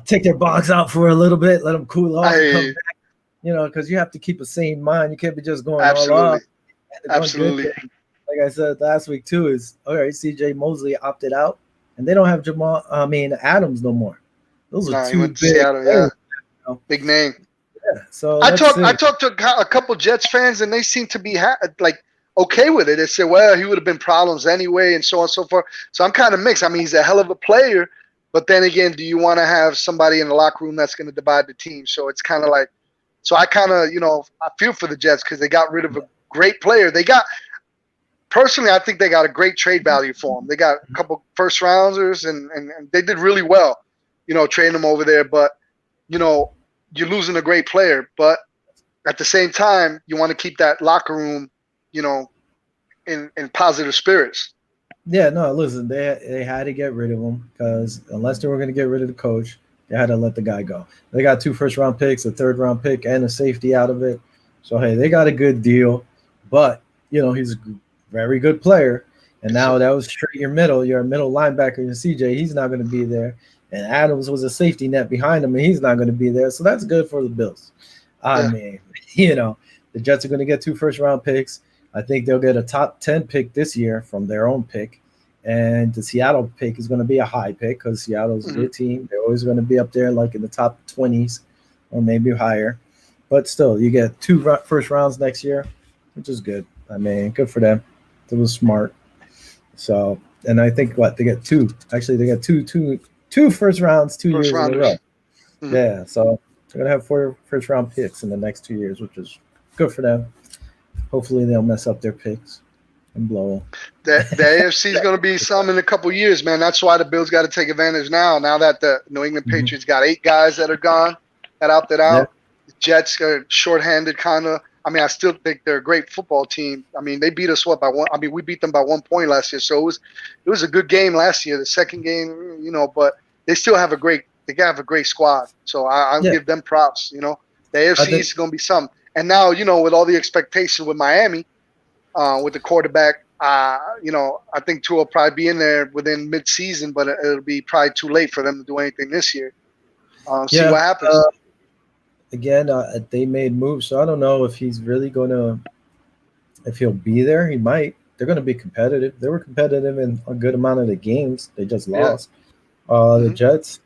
take their box out for a little bit, let them cool off, and come back. Because you have to keep a sane mind. You can't be just going all off. Absolutely. Like I said last week too, is all right. CJ Mosley opted out, and they don't have Adams no more. Those are two big. Seattle, yeah. Big name. Yeah, so I talked to a couple Jets fans, and they seem to be okay with it. They said, well, he would have been problems anyway, and so on and so forth. So I'm kind of mixed. I mean, he's a hell of a player, but then again, do you want to have somebody in the locker room that's going to divide the team? So it's kind of like, I kind of, I feel for the Jets because they got rid of a great player. Personally, I think they got a great trade value for him. They got a couple first rounders, and they did really well, trading them over there. But you're losing a great player, but at the same time, you want to keep that locker room, in positive spirits. Yeah, no, listen, they had to get rid of him because unless they were going to get rid of the coach, they had to let the guy go. They got 2 first-round picks, a third-round pick, and a safety out of it. So, hey, they got a good deal, but, he's a very good player. And now that was straight your middle linebacker, your CJ, he's not going to be there. And Adams was a safety net behind him, and he's not going to be there. So that's good for the Bills. I mean, the Jets are going to get 2 first-round picks. I think they'll get a top 10 pick this year from their own pick. And the Seattle pick is going to be a high pick because Seattle's a good team. They're always going to be up there like in the top 20s or maybe higher. But still, you get 2 first rounds next year, which is good. I mean, good for them. It was smart. So, and I think they get 2. Actually, they get two first rounds 2 years in a row. Mm-hmm. Yeah, so they're gonna have 4 first round picks in the next 2 years, which is good for them. Hopefully they'll mess up their picks and blow. The AFC is going to be some in a couple years, man. That's why the Bills got to take advantage now. Now that the New England Patriots got 8 guys that are gone, that opted out. Yeah. The Jets are shorthanded, kind of. I mean, I still think they're a great football team. I mean, they beat us by one. I mean, we beat them by 1 point last year, so it was a good game last year. The second game, but they still have a great squad. So I'll give them props. The AFC is going to be some. And now, with all the expectation with Miami, with the quarterback, I think Tua will probably be in there within mid-season, but it'll be probably too late for them to do anything this year. See what happens. Again, they made moves, so I don't know if he's really if he'll be there. He might. They're going to be competitive. They were competitive in a good amount of the games. They just lost. The Jets,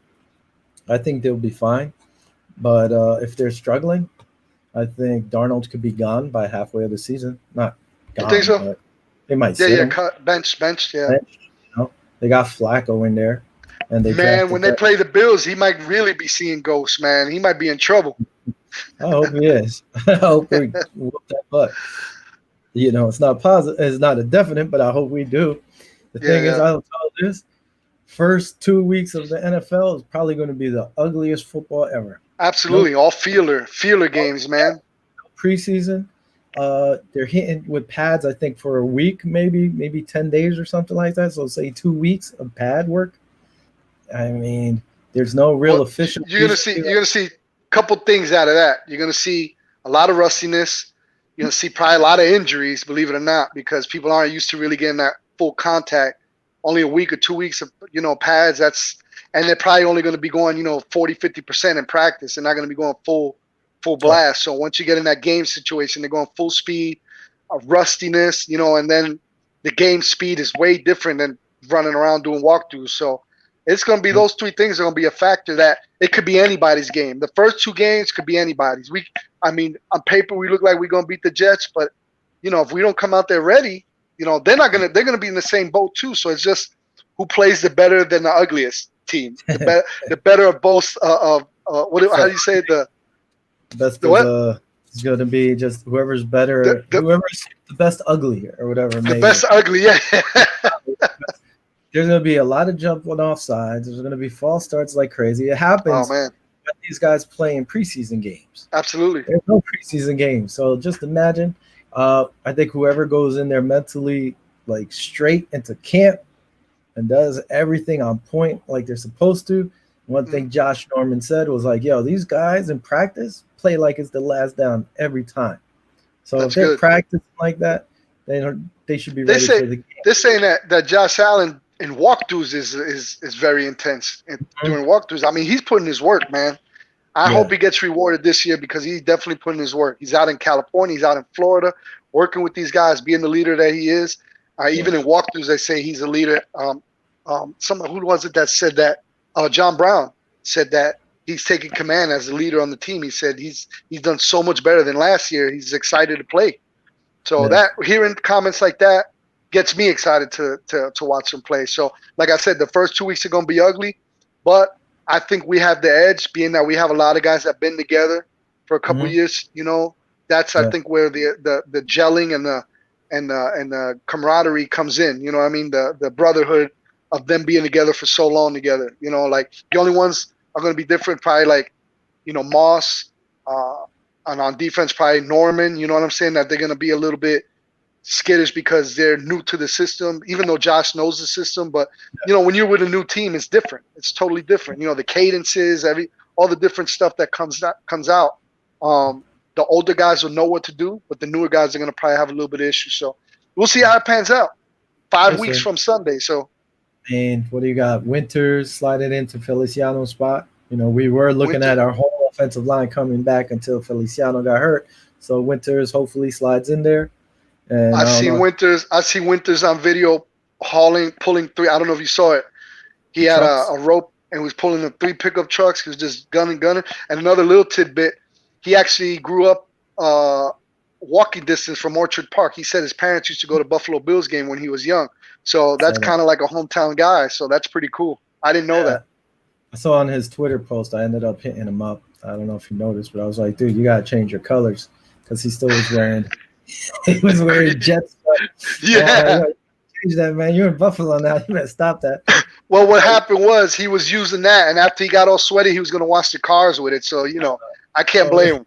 I think they'll be fine. But if they're struggling, I think Darnold could be gone by halfway of the season. Not gone, you think so? But they might sit him. Cut, bench, yeah. Bench, They got Flacco in there. And when they play the Bills, he might really be seeing ghosts, man. He might be in trouble. I hope he is. I hope we whoop that butt. It's not positive. It's not a definite, but I hope we do. The thing is, I'll tell you this: first 2 weeks of the NFL is probably going to be the ugliest football ever. Absolutely, all feeler games, man. Preseason, they're hitting with pads. I think for a week, maybe 10 days or something like that. So say 2 weeks of pad work. I mean, there's no real official. You're gonna see a couple things out of that. You're gonna see a lot of rustiness. You're gonna see probably a lot of injuries, believe it or not, because people aren't used to really getting that full contact. Only a week or 2 weeks of pads. And they're probably only going to be going 40-50% in practice. They're not going to be going full blast. So once you get in that game situation, they're going full speed, rustiness, and then the game speed is way different than running around doing walkthroughs. So it's going to be those 3 things are going to be a factor that it could be anybody's game. The first 2 games could be anybody's. On paper we look like we're going to beat the Jets, but if we don't come out there ready, they're going to be in the same boat too. So it's just who plays the better than the ugliest team. The better of both. How do you say it? The best is going to be just whoever's better, whoever's the best ugly or whatever. The best ugly, yeah. There's going to be a lot of jumping off sides. There's going to be false starts like crazy. It happens when these guys play in preseason games. Absolutely. There's no preseason games. So just imagine, I think whoever goes in there mentally like straight into camp and does everything on point like they're supposed to. One thing Josh Norman said was like, yo, these guys in practice play like it's the last down every time. So if they're practicing like that, they should be ready for the game. They're saying that Josh Allen in walkthroughs is very intense. During walkthroughs, I mean, he's putting his work, man. I hope he gets rewarded this year because he's definitely putting his work. He's out in California. He's out in Florida working with these guys, being the leader that he is. Even in walkthroughs, they say he's a leader. Who was it that said that? John Brown said that he's taking command as the leader on the team. He said he's done so much better than last year. He's excited to play. So that hearing comments like that gets me excited to watch him play. So like I said, the first 2 weeks are going to be ugly, but I think we have the edge, being that we have a lot of guys that have been together for a couple years. That's I think where the gelling and the camaraderie comes in. You know what I mean? The brotherhood of them being together for so long together. Like the only ones are going to be different, probably like, Moss, and on defense, probably Norman. You know what I'm saying? That they're going to be a little bit skittish because they're new to the system, even though Josh knows the system. But, when you're with a new team, it's different. It's totally different. The cadences, all the different stuff that comes out. The older guys will know what to do, but the newer guys are going to probably have a little bit of issue. So we'll see how it pans out. 5 weeks from Sunday. So. And what do you got? Winters sliding into Feliciano's spot. We were looking at our whole offensive line coming back until Feliciano got hurt. So Winters hopefully slides in there. And I see Winters on video pulling 3. I don't know if you saw it. He had a rope and was pulling the 3 pickup trucks. He was just gunning. And another little tidbit, he actually grew up walking distance from Orchard Park. He said his parents used to go to Buffalo Bills game when he was young. So that's kind of like a hometown guy. So that's pretty cool. I didn't know that. I saw on his Twitter post, I ended up hitting him up. I don't know if you noticed, but I was like, dude, you got to change your colors because he still was wearing He was wearing Jets stuff. Yeah. Change that, man. You're in Buffalo now. You better stop that. Well, what happened was he was using that, and after he got all sweaty, he was going to wash the cars with it. So, I can't blame him.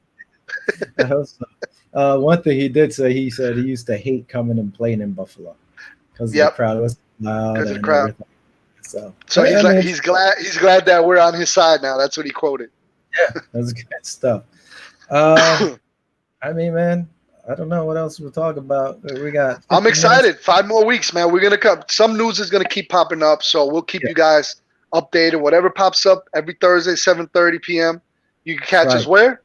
I hope so. One thing he did say, he said he used to hate coming and playing in Buffalo because the crowd was loud and everything. So he's glad that we're on his side now. That's what he quoted. Yeah, that's good stuff. I mean, man, I don't know what else we'll talk about. We got. I'm excited. 5 more weeks, man. We're gonna come. Some news is gonna keep popping up, so we'll keep you guys updated. Whatever pops up every Thursday, 7:30 p.m. You can catch us where?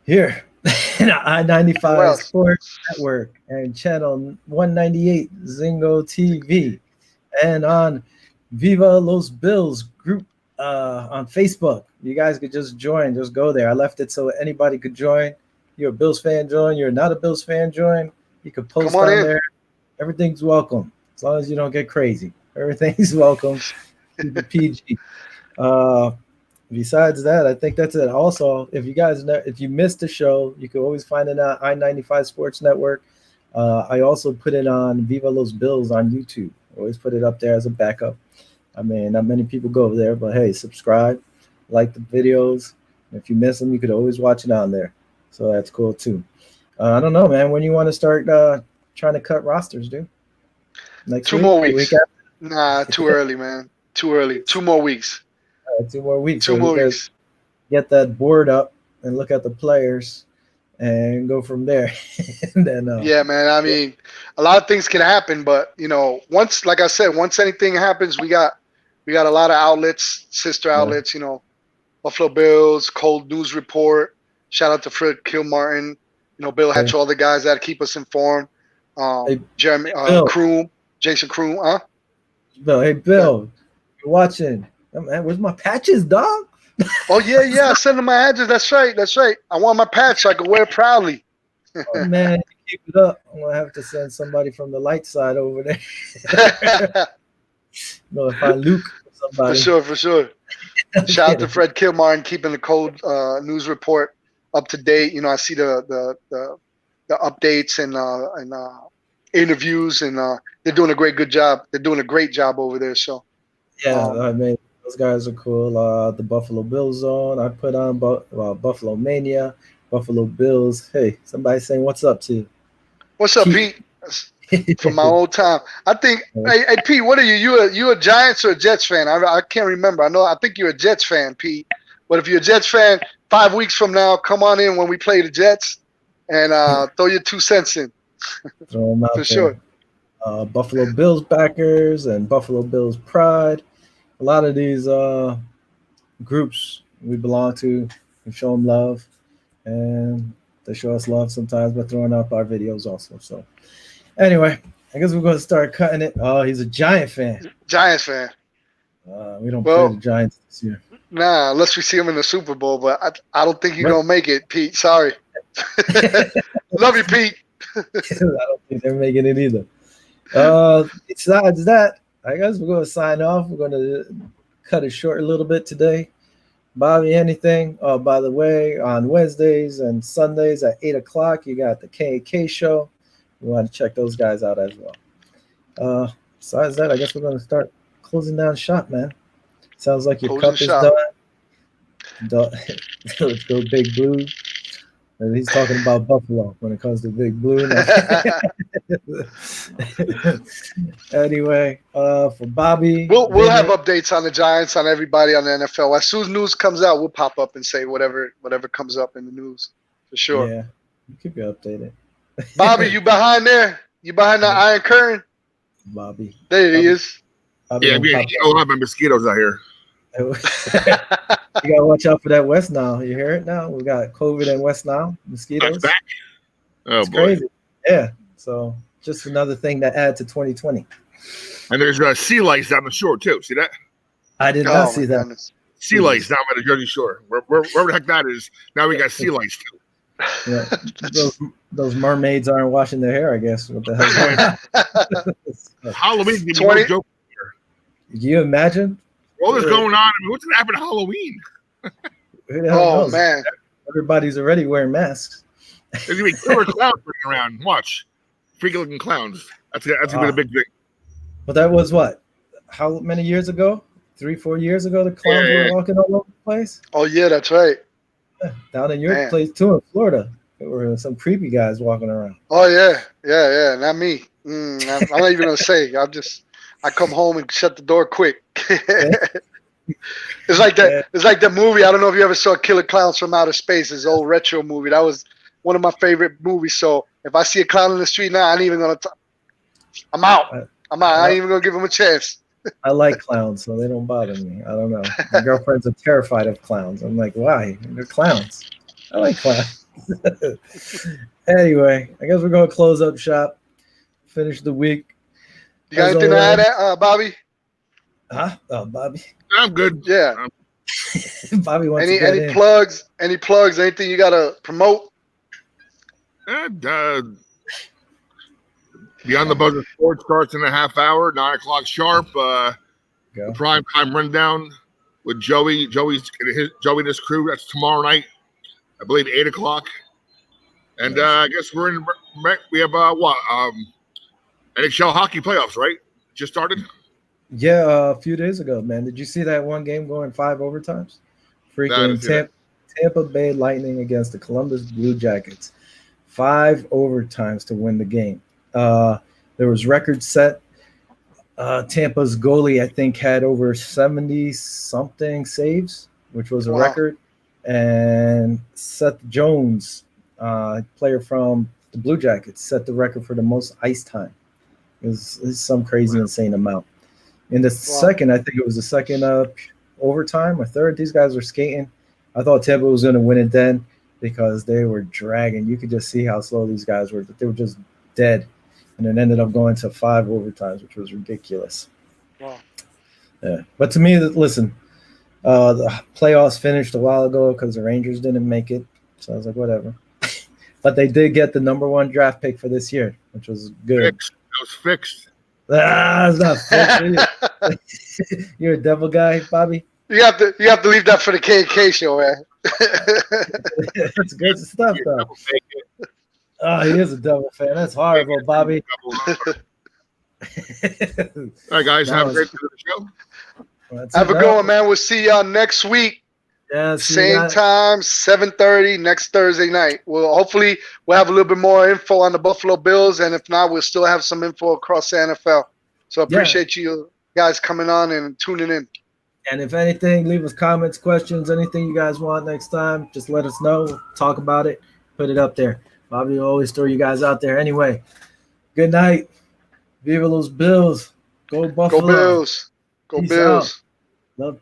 Here, I-95 Sports Network and channel 198 Zingo TV, and on Viva Los Bills group on Facebook. You guys could just join. Just go there. I left it so anybody could join. You're a Bills fan, join. You're not a Bills fan, join. You could post on there. Everything's welcome as long as you don't get crazy. Everything's welcome. Keep it PG. Besides that, I think that's it. Also, if you missed the show, you can always find it on I-95 Sports Network. I also put it on Viva Los Bills on YouTube. Always put it up there as a backup. I mean, not many people go there, but hey, subscribe, like the videos. If you miss them, you could always watch it on there. So that's cool too. I don't know, man. When you want to start trying to cut rosters, dude? Next 2 more weeks. Nah, too early, man. Too early. 2 more weeks. 2 more weeks. 2 more weeks. Get that board up and look at the players and go from there. And then, yeah, man. I mean, a lot of things can happen, but once, like I said, once anything happens, we got a lot of outlets, sister outlets. Buffalo Bills, Cold News Report. Shout out to Fred Kilmartin. Bill Hatch, all the guys that keep us informed. Jeremy Kroom, Jason Kroom, huh? Bill, hey Bill, you're watching. Oh, man, where's my patches, dog? Oh yeah. I sent him my address. That's right. I want my patch so I can wear it proudly. Oh, man, keep it up. I'm gonna have to send somebody from the light side over there. If I Luke or somebody. For sure. Shout out to Fred Kilmartin keeping the Cold News Report up to date. I see the updates and interviews, and they're doing a great job. They're doing a great job over there. So I mean, those guys are cool. The Buffalo Bills Zone, I put on Buffalo Mania, Buffalo Bills. Hey, somebody saying what's up to you? What's up, Pete? From my old time. I think. Hey, Pete, what are you? You a Giants or a Jets fan? I can't remember. I think you're a Jets fan, Pete. But if you're a Jets fan, 5 weeks from now, come on in when we play the Jets and throw your 2 cents in. Throw them out for sure. Buffalo Bills backers and Buffalo Bills pride. A lot of these groups we belong to, we show them love, and they show us love sometimes by throwing up our videos also. So anyway, I guess we're going to start cutting it. Oh, he's a Giant fan. Giants fan. We don't play the Giants this year. Nah, unless we see him in the Super Bowl, but I don't think you're going to make it, Pete. Sorry. Love you, Pete. I don't think they're making it either. Besides that, I guess we're going to sign off. We're going to cut it short a little bit today. Bobby, anything? Oh, by the way, on Wednesdays and Sundays at 8 o'clock, you got the K&K show. You want to check those guys out as well. Besides that, I guess we're going to start closing down shop, man. Sounds like your cup is done. Let's go Big Blue. And he's talking about Buffalo when it comes to Big Blue. Anyway, for Bobby, we'll have updates on the Giants, on everybody, on the NFL. As soon as news comes out, we'll pop up and say whatever comes up in the news, for sure. Yeah, we'll keep you updated. Bobby, you behind there? You behind the Iron Curtain? Bobby, there he is. Bobby, yeah, a lot of mosquitoes out here. You gotta watch out for that West Nile. You hear it now? We got COVID and West Nile mosquitoes. That's back. Oh, it's boy. Crazy. Yeah. So just another thing to add to 2020. And there's sea lice down the shore too. See that? I did not see that. Goodness. Sea lice down by the Jersey Shore. Wherever the heck that is. Now we got sea lice too. Yeah, those mermaids aren't washing their hair, I guess. What the hell? Halloween. No joke here. Can you imagine? All this going on. I mean, what's going to happen to Halloween? Oh, man. Everybody's already wearing masks. There's gonna be killer clowns running around. Watch, freaky looking clowns. That's gonna be the big thing. But that was what? How many years ago? 3-4 years ago, the clowns were walking all over the place. Oh yeah, that's right. Yeah, down in your place too, in Florida, there were some creepy guys walking around. Oh yeah. Not me. I'm not even gonna say. I come home and shut the door quick. It's like that. Yeah. It's like that movie. I don't know if you ever saw Killer Clowns from Outer Space. This old retro movie. That was one of my favorite movies. So if I see a clown in the street now, I ain't even gonna. I'm out. I ain't even gonna give him a chance. I like clowns, so they don't bother me. I don't know. My girlfriends are terrified of clowns. I'm like, why? They're clowns. I like clowns. Anyway, I guess we're gonna close up shop. Finish the week. You got anything to add, Bobby? Huh? Oh, Bobby. I'm good. Yeah. Bobby wants to get in. Plugs? Any plugs? Anything you gotta promote? Beyond the Buzzer Sports starts in a half hour, 9 o'clock sharp. The prime time rundown with Joey. Joey and his crew. That's tomorrow night, I believe, 8 o'clock. And I guess we have NHL hockey playoffs, right? Just started. Yeah, a few days ago, man. Did you see that one game going 5 overtimes? Freaking Tampa Bay Lightning against the Columbus Blue Jackets. 5 overtimes to win the game. There was records set. Tampa's goalie, I think, had over 70-something saves, which was a record. And Seth Jones, player from the Blue Jackets, set the record for the most ice time. It was some crazy, insane amount. In the second, I think it was the second overtime or third, these guys were skating. I thought Tampa was going to win it then because they were dragging. You could just see how slow these guys were. But they were just dead. And it ended up going to 5 overtimes, which was ridiculous. Wow. Yeah. But to me, listen, the playoffs finished a while ago because the Rangers didn't make it. So I was like, whatever. But they did get the number 1 draft pick for this year, which was good. That was fixed. It's not fixed. You're a devil guy, Bobby. You have to leave that for the K show, man. That's good stuff, though. Oh, he is a devil fan. That's horrible, Bobby. All right, guys. Have a great show. Have a good one, man. We'll see y'all next week. Yeah, same time, 7:30 next Thursday night. Hopefully we'll have a little bit more info on the Buffalo Bills, and if not, we'll still have some info across the NFL. So I appreciate you guys coming on and tuning in. And if anything, leave us comments, questions, anything you guys want next time. Just let us know. We'll talk about it. Put it up there. Bobby will always throw you guys out there. Anyway, good night. Viva Los Bills. Go Buffalo. Go Bills. Go Peace Bills. Out. Love.